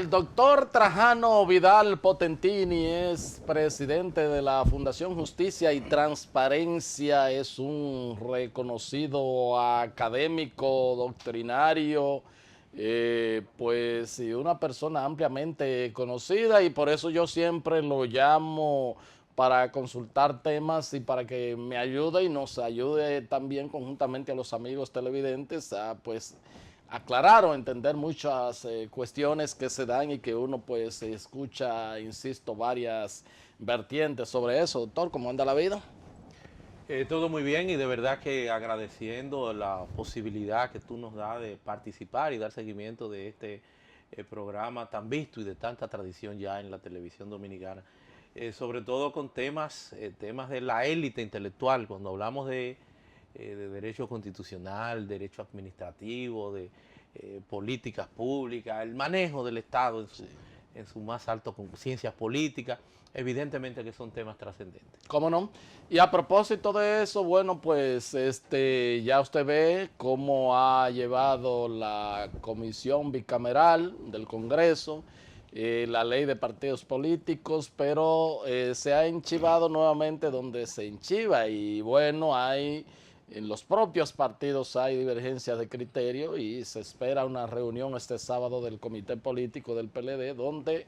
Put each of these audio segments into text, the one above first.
El doctor Trajano Vidal Potentini es presidente de la Fundación Justicia y Transparencia, es un reconocido académico, doctrinario, pues y una persona ampliamente conocida, y por eso yo siempre lo llamo para consultar temas y para que me ayude y nos ayude también conjuntamente a los amigos televidentes a pues aclarar o entender muchas cuestiones que se dan y que uno pues escucha, insisto, varias vertientes sobre eso. Doctor, ¿cómo anda la vida? Todo muy bien y de verdad que agradeciendo la posibilidad que tú nos das de participar y dar seguimiento de este programa tan visto y de tanta tradición ya en la televisión dominicana, sobre todo con temas de la élite intelectual, cuando hablamos de derecho constitucional, derecho administrativo, de políticas públicas, el manejo del Estado Sí. en su más alto con ciencias políticas, evidentemente que son temas trascendentes. ¿Cómo no? Y a propósito de eso, bueno, pues ya usted ve cómo ha llevado la comisión bicameral del Congreso, la ley de partidos políticos, pero se ha enchivado nuevamente donde se enchiva y bueno, en los propios partidos hay divergencias de criterio y se espera una reunión este sábado del comité político del PLD donde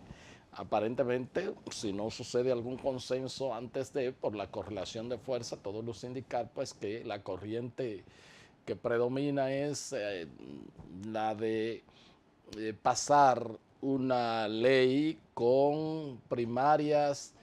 aparentemente, si no sucede algún consenso antes por la correlación de fuerza, todo luce indicar pues que la corriente que predomina es la de pasar una ley con primarias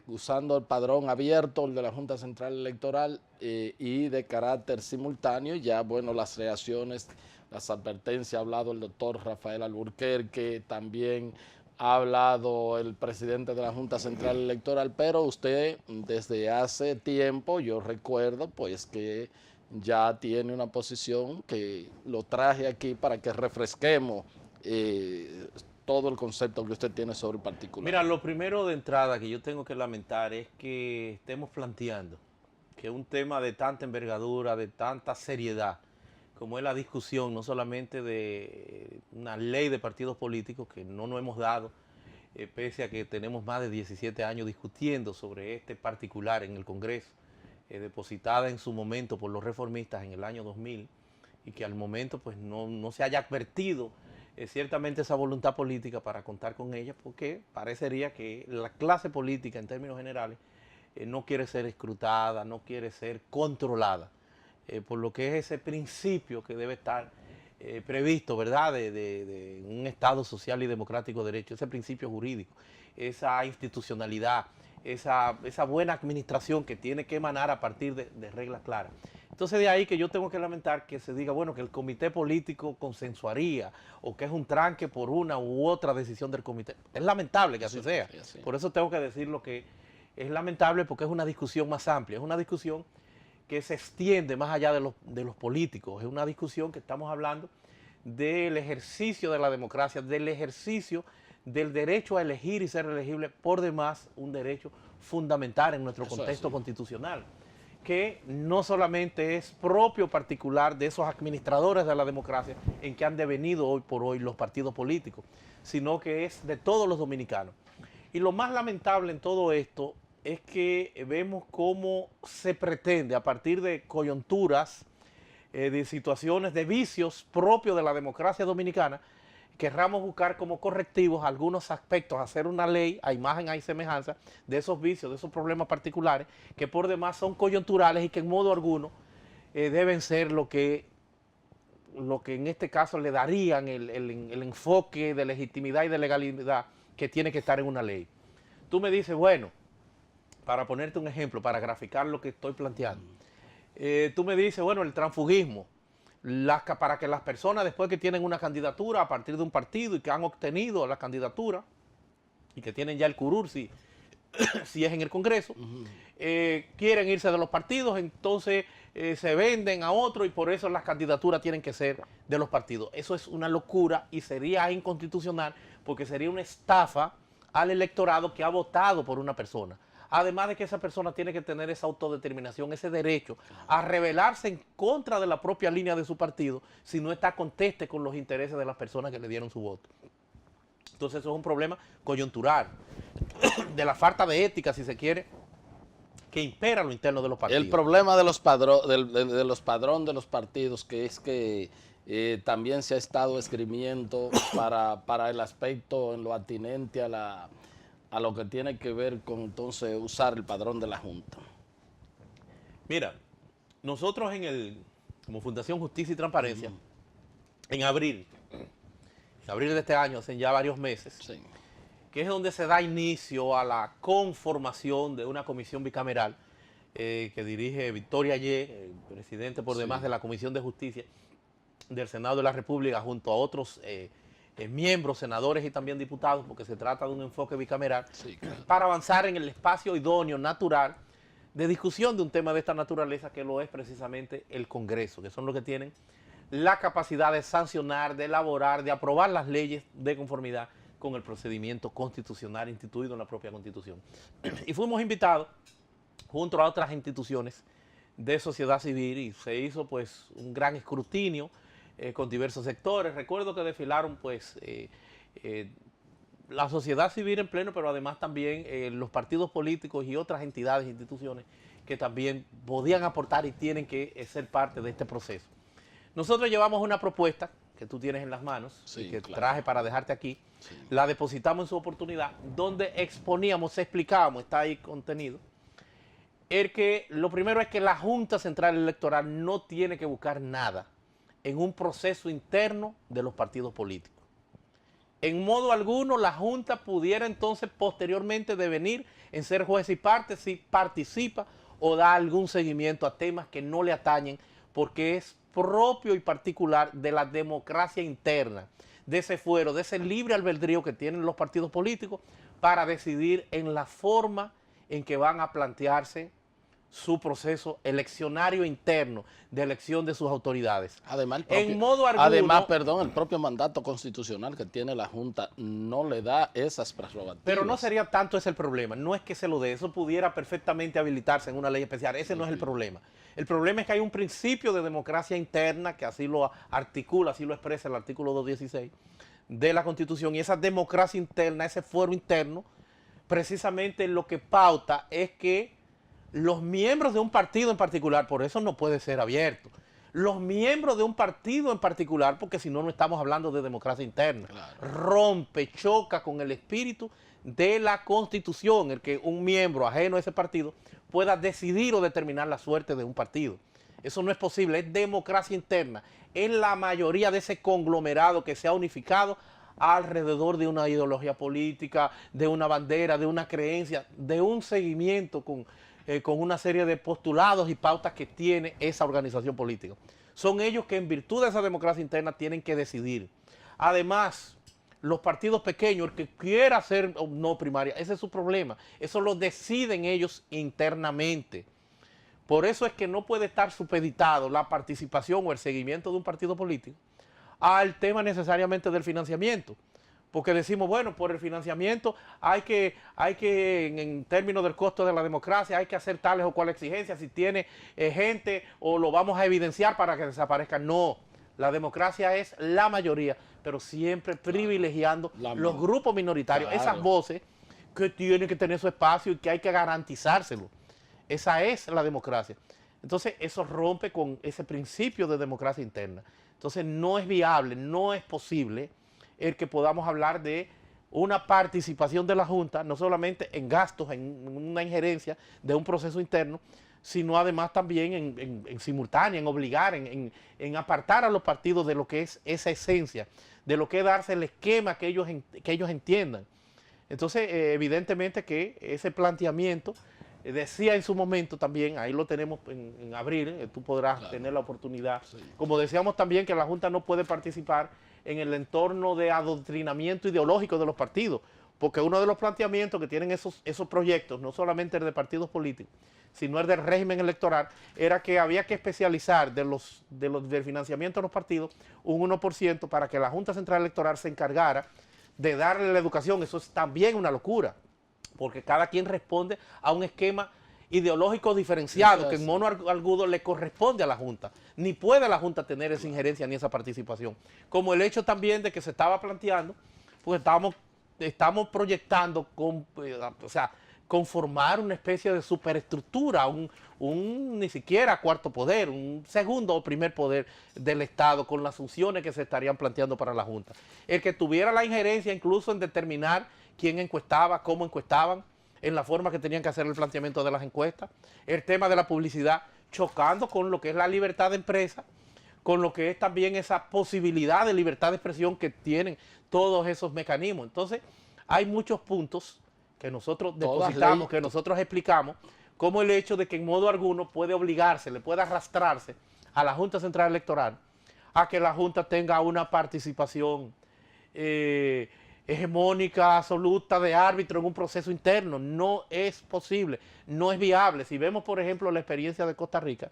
usando el padrón abierto, el de la Junta Central Electoral, y de carácter simultáneo. Ya, bueno, las reacciones, las advertencias, ha hablado el doctor Rafael Alburquerque, también ha hablado el presidente de la Junta Central Electoral, pero usted desde hace tiempo, yo recuerdo, pues que ya tiene una posición que lo traje aquí para que refresquemos todo el concepto que usted tiene sobre el particular. Mira, lo primero de entrada que yo tengo que lamentar es que estemos planteando que un tema de tanta envergadura, de tanta seriedad, como es la discusión no solamente de una ley de partidos políticos que no nos hemos dado, pese a que tenemos más de 17 años discutiendo sobre este particular en el Congreso, depositada en su momento por los reformistas en el año 2000, y que al momento pues no se haya advertido ciertamente esa voluntad política para contar con ella, porque parecería que la clase política en términos generales no quiere ser escrutada, no quiere ser controlada, por lo que es ese principio que debe estar previsto, ¿verdad?, de un Estado social y democrático de derecho, ese principio jurídico, esa institucionalidad, esa buena administración que tiene que emanar a partir de reglas claras. Entonces de ahí que yo tengo que lamentar que se diga, bueno, que el comité político consensuaría o que es un tranque por una u otra decisión del comité. Es lamentable que así sea. Sí. Por eso tengo que decir lo que es lamentable, porque es una discusión más amplia, es una discusión que se extiende más allá de los políticos, es una discusión que estamos hablando del ejercicio de la democracia, del ejercicio del derecho a elegir y ser elegible, por demás un derecho fundamental en nuestro contexto constitucional, que no solamente es propio particular de esos administradores de la democracia en que han devenido hoy por hoy los partidos políticos, sino que es de todos los dominicanos. Y lo más lamentable en todo esto es que vemos cómo se pretende, a partir de coyunturas, de situaciones, de vicios propios de la democracia dominicana, querramos buscar como correctivos algunos aspectos, hacer una ley a imagen, a semejanza de esos vicios, de esos problemas particulares, que por demás son coyunturales y que en modo alguno deben ser lo que en este caso le darían el enfoque de legitimidad y de legalidad que tiene que estar en una ley. Tú me dices, bueno, para ponerte un ejemplo, para graficar lo que estoy planteando, tú me dices, bueno, el transfugismo, para que las personas después que tienen una candidatura a partir de un partido y que han obtenido la candidatura y que tienen ya el curul, si es en el Congreso, quieren irse de los partidos, entonces se venden a otro y por eso las candidaturas tienen que ser de los partidos. Eso es una locura y sería inconstitucional, porque sería una estafa al electorado que ha votado por una persona. Además de que esa persona tiene que tener esa autodeterminación, ese derecho a rebelarse en contra de la propia línea de su partido si no está conteste con los intereses de las personas que le dieron su voto. Entonces eso es un problema coyuntural, de la falta de ética, si se quiere, que impera lo interno de los partidos. El problema de los de los padrones de los partidos, que es que también se ha estado esgrimiendo para el aspecto en lo atinente a lo que tiene que ver con entonces usar el padrón de la Junta. Mira, nosotros como Fundación Justicia y Transparencia, en abril de este año, hace ya varios meses, Sí. que es donde se da inicio a la conformación de una comisión bicameral que dirige Victoria Ye, el presidente por demás de la Comisión de Justicia del Senado de la República, junto a otros miembros, senadores y también diputados, porque se trata de un enfoque bicameral, Sí, claro. para avanzar en el espacio idóneo, natural, de discusión de un tema de esta naturaleza, que lo es precisamente el Congreso, que son los que tienen la capacidad de sancionar, de elaborar, de aprobar las leyes de conformidad con el procedimiento constitucional instituido en la propia Constitución. Y fuimos invitados, junto a otras instituciones de sociedad civil, y se hizo pues un gran escrutinio con diversos sectores. Recuerdo que desfilaron pues la sociedad civil en pleno, pero además también los partidos políticos y otras entidades e instituciones que también podían aportar y tienen que ser parte de este proceso. Nosotros llevamos una propuesta que tú tienes en las manos, Sí, y que claro. traje para dejarte aquí, Sí. la depositamos en su oportunidad, donde exponíamos, explicábamos, está ahí contenido, que lo primero es que la Junta Central Electoral no tiene que buscar nada en un proceso interno de los partidos políticos. En modo alguno, la Junta pudiera entonces posteriormente devenir en ser juez y parte si participa o da algún seguimiento a temas que no le atañen, porque es propio y particular de la democracia interna, de ese fuero, de ese libre albedrío que tienen los partidos políticos para decidir en la forma en que van a plantearse su proceso eleccionario interno de elección de sus autoridades. Además, el propio mandato constitucional que tiene la Junta no le da esas prerrogativas. Pero no sería tanto ese el problema, no es que se lo dé, eso pudiera perfectamente habilitarse en una ley especial, ese no es el problema. El problema es que hay un principio de democracia interna que así lo articula, así lo expresa el artículo 216 de la Constitución, y esa democracia interna, ese fuero interno, precisamente lo que pauta es que los miembros de un partido en particular, por eso no puede ser abierto, los miembros de un partido en particular, porque si no, no estamos hablando de democracia interna, Claro. rompe, choca con el espíritu de la Constitución, el que un miembro ajeno a ese partido pueda decidir o determinar la suerte de un partido. Eso no es posible, es democracia interna, es la mayoría de ese conglomerado que se ha unificado alrededor de una ideología política, de una bandera, de una creencia, de un seguimiento con una serie de postulados y pautas que tiene esa organización política. Son ellos que en virtud de esa democracia interna tienen que decidir. Además, los partidos pequeños, el que quiera hacer no primaria, ese es su problema. Eso lo deciden ellos internamente. Por eso es que no puede estar supeditado la participación o el seguimiento de un partido político al tema necesariamente del financiamiento. Porque decimos, bueno, por el financiamiento hay que en términos del costo de la democracia, hay que hacer tales o cuales exigencias, si tiene gente o lo vamos a evidenciar para que desaparezca. No, la democracia es la mayoría, pero siempre privilegiando los grupos minoritarios, Claro. esas voces que tienen que tener su espacio y que hay que garantizárselo. Esa es la democracia. Entonces, eso rompe con ese principio de democracia interna. Entonces, no es viable, no es posible el que podamos hablar de una participación de la Junta, no solamente en gastos, en una injerencia de un proceso interno, sino además también en simultánea, en obligar, en apartar a los partidos de lo que es esa esencia, de lo que es darse el esquema que ellos entiendan. Entonces, evidentemente que ese planteamiento, decía en su momento también, ahí lo tenemos en abril, tú podrás tener la oportunidad, como decíamos también que la Junta no puede participar en el entorno de adoctrinamiento ideológico de los partidos, porque uno de los planteamientos que tienen esos proyectos, no solamente el de partidos políticos, sino el del régimen electoral, era que había que especializar del financiamiento de los partidos un 1% para que la Junta Central Electoral se encargara de darle la educación. Eso es también una locura, porque cada quien responde a un esquema ideológico diferenciado que en mono alguno le corresponde a la Junta. Ni puede la Junta tener esa injerencia ni esa participación. Como el hecho también de que se estaba planteando porque estamos proyectando o sea, conformar una especie de superestructura, ni siquiera cuarto poder, un segundo o primer poder del Estado con las funciones que se estarían planteando para la Junta. El que tuviera la injerencia incluso en determinar quién encuestaba, cómo encuestaban, en la forma que tenían que hacer el planteamiento de las encuestas, el tema de la publicidad, chocando con lo que es la libertad de empresa, con lo que es también esa posibilidad de libertad de expresión que tienen todos esos mecanismos. Entonces, hay muchos puntos que nosotros depositamos, que nosotros explicamos, como el hecho de que en modo alguno puede obligarse, le puede arrastrarse a la Junta Central Electoral a que la Junta tenga una participación hegemónica, absoluta de árbitro en un proceso interno. No es posible, no es viable. Si vemos, por ejemplo, la experiencia de Costa Rica,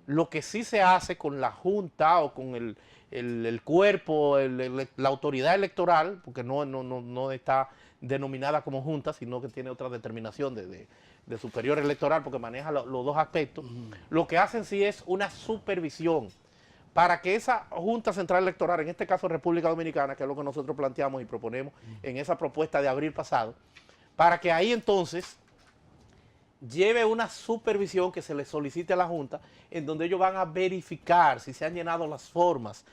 lo que sí se hace con la Junta o con el cuerpo, la autoridad electoral, porque no está denominada como Junta, sino que tiene otra determinación de superior electoral, porque maneja los dos aspectos, lo que hacen sí es una supervisión para que esa Junta Central Electoral, en este caso República Dominicana, que es lo que nosotros planteamos y proponemos en esa propuesta de abril pasado, para que ahí entonces lleve una supervisión que se le solicite a la Junta, en donde ellos van a verificar si se han llenado las formas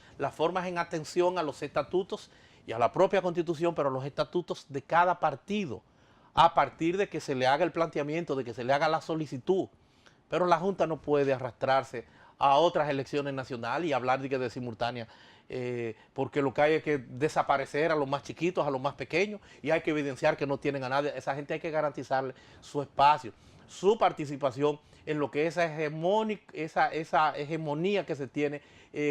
en atención a los estatutos y a la propia Constitución, pero a los estatutos de cada partido, a partir de que se le haga el planteamiento, de que se le haga la solicitud. Pero la Junta no puede arrastrarse a otras elecciones nacionales y hablar de simultánea, porque lo que hay es que desaparecer a los más chiquitos, a los más pequeños, y hay que evidenciar que no tienen a nadie. Esa gente hay que garantizarle su espacio, su participación en lo que es esa hegemonía que se tiene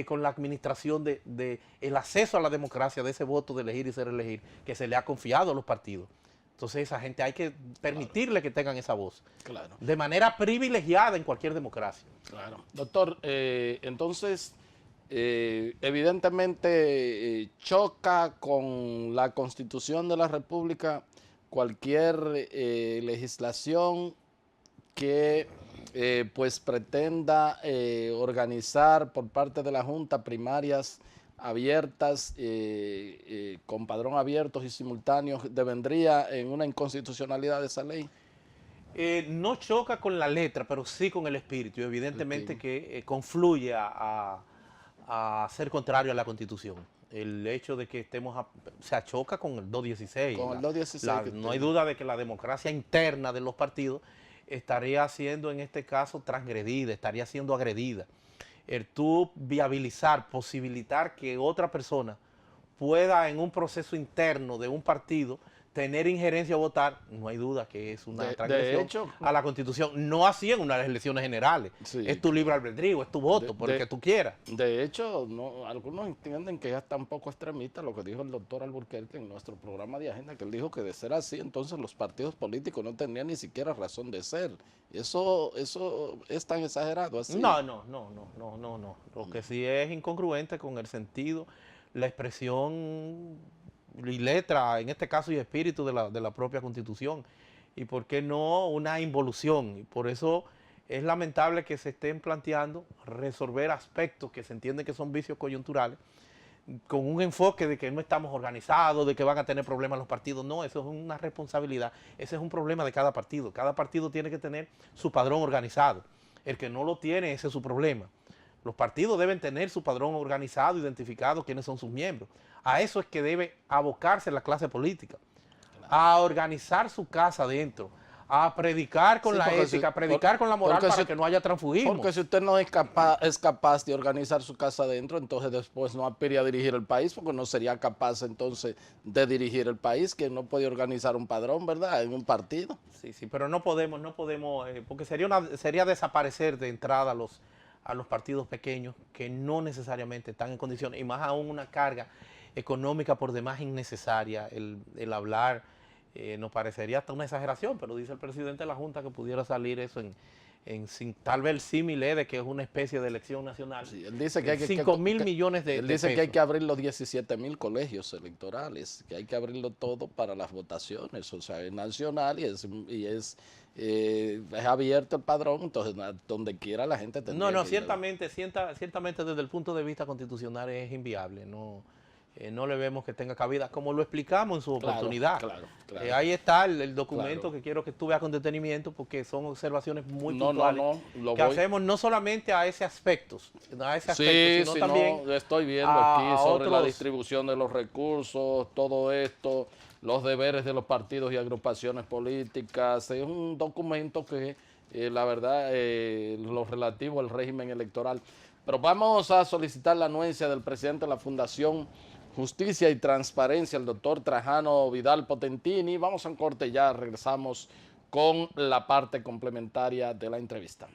con la administración el acceso a la democracia, de ese voto de elegir y ser elegir, que se le ha confiado a los partidos. Entonces esa gente hay que permitirle que tengan esa voz. Claro. De manera privilegiada en cualquier democracia. Claro. Doctor, entonces, evidentemente choca con la Constitución de la República cualquier legislación que pues pretenda organizar por parte de la Junta primarias abiertas, con padrón abiertos y simultáneos. ¿Devendría en una inconstitucionalidad de esa ley? No choca con la letra, pero sí con el espíritu. Evidentemente que confluye a ser contrario a la Constitución. El hecho de que estemos, se choca con el 216. Con el 216. No hay duda de que la democracia interna de los partidos estaría siendo en este caso transgredida, estaría siendo agredida. El tú viabilizar, posibilitar que otra persona pueda en un proceso interno de un partido tener injerencia o votar, no hay duda que es una transgresión a la Constitución. No así en unas elecciones generales. Sí. Es tu libre albedrío, es tu voto, por el que tú quieras. De hecho, algunos entienden que ya está un poco extremista lo que dijo el doctor Alburquerque en nuestro programa de agenda, que él dijo que de ser así, entonces los partidos políticos no tendrían ni siquiera razón de ser. ¿Eso es tan exagerado así? No. Lo que sí es incongruente con el sentido, la expresión y letra, en este caso, y espíritu de la propia Constitución. Y por qué no una involución. Y por eso es lamentable que se estén planteando resolver aspectos que se entienden que son vicios coyunturales con un enfoque de que no estamos organizados, de que van a tener problemas los partidos. No, eso es una responsabilidad. Ese es un problema de cada partido. Cada partido tiene que tener su padrón organizado. El que no lo tiene, ese es su problema. Los partidos deben tener su padrón organizado, identificado quiénes son sus miembros. A eso es que debe abocarse la clase política, a organizar su casa adentro, a predicar con la ética, a predicar con la moral para que no haya transfugismo. Porque si usted no es capaz de organizar su casa adentro, entonces después no aspire a dirigir el país, porque no sería capaz entonces de dirigir el país, que no puede organizar un padrón, ¿verdad?, en un partido. Sí, pero no podemos, porque sería desaparecer de entrada a los partidos pequeños que no necesariamente están en condiciones, y más aún una carga económica por demás innecesaria, el hablar, nos parecería hasta una exageración, pero dice el presidente de la Junta que pudiera salir eso tal vez el símil de que es una especie de elección nacional. Sí, él dice que hay 5.000 millones de Él dice que hay que abrir los 17.000 colegios electorales, que hay que abrirlo todo para las votaciones, o sea, es nacional y es abierto el padrón, entonces donde quiera la gente tendría ciertamente desde el punto de vista constitucional es inviable, no. no le vemos que tenga cabida, como lo explicamos en su oportunidad. Claro. Ahí está el documento Claro. que quiero que tú veas con detenimiento, porque son observaciones muy No, puntuales lo que voy. hacemos no solamente a ese aspecto, Sí, sino sí, también no, estoy viendo a aquí sobre la otros. distribución de los recursos, todo esto, los deberes de los partidos y agrupaciones políticas. Es un documento que, la verdad, lo relativo al régimen electoral. Pero vamos a solicitar la anuencia del presidente de la Fundación Justicia y Transparencia, el doctor Trajano Vidal Potentini. Vamos a un corte, ya regresamos con la parte complementaria de la entrevista.